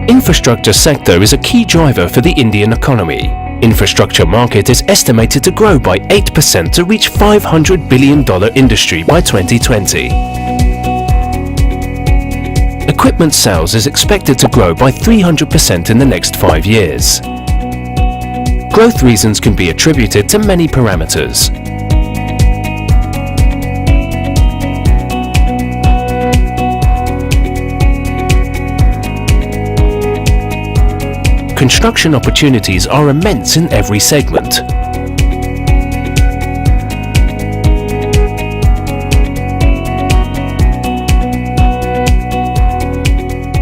Infrastructure sector is a key driver for the Indian economy. Infrastructure market is estimated to grow by 8% to reach $500 billion industry by 2020. Equipment sales is expected to grow by 300% in the next 5 years. Growth reasons can be attributed to many parameters. Construction opportunities are immense in every segment.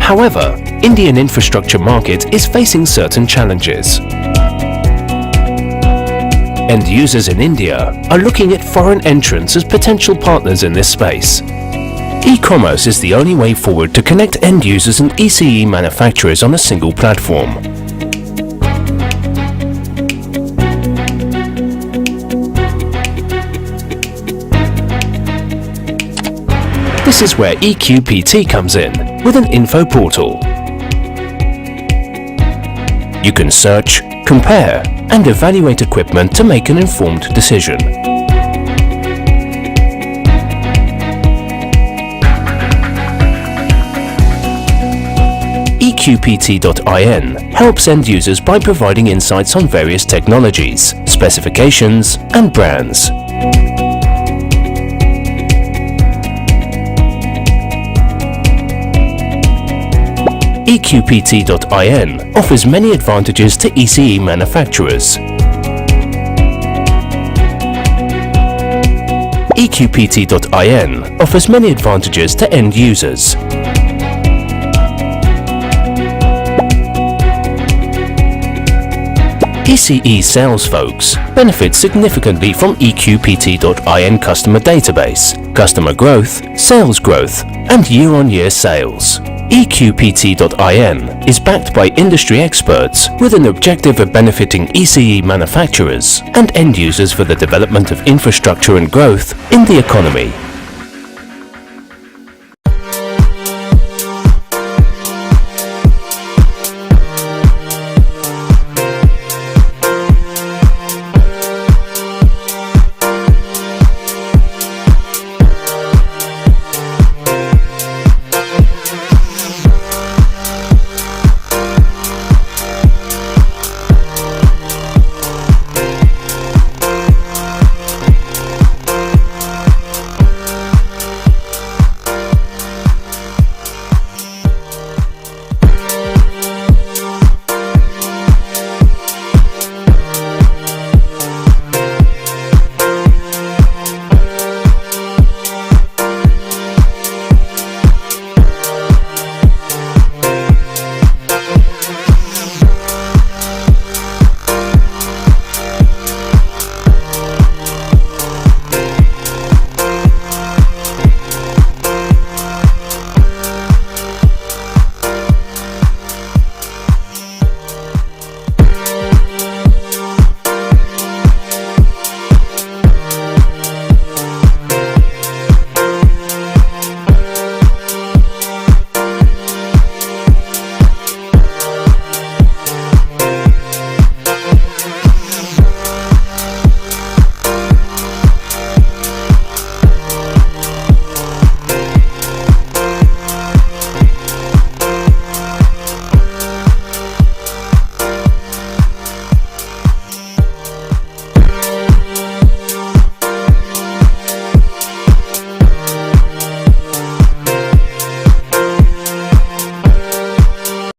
However, Indian infrastructure market is facing certain challenges. End users in India are looking at foreign entrants as potential partners in this space. E-commerce is the only way forward to connect end users and ECE manufacturers on a single platform. This is where EQPT comes in, with an info portal. You can search, compare, and evaluate equipment to make an informed decision. EQPT.in helps end users by providing insights on various technologies, specifications, and brands. EQPT.in offers many advantages to ECE manufacturers. EQPT.in offers many advantages to end users. ECE sales folks benefit significantly from EQPT.in customer database, customer growth, sales growth, and year-on-year sales. EQPT.in is backed by industry experts with an objective of benefiting ECE manufacturers and end users for the development of infrastructure and growth in the economy.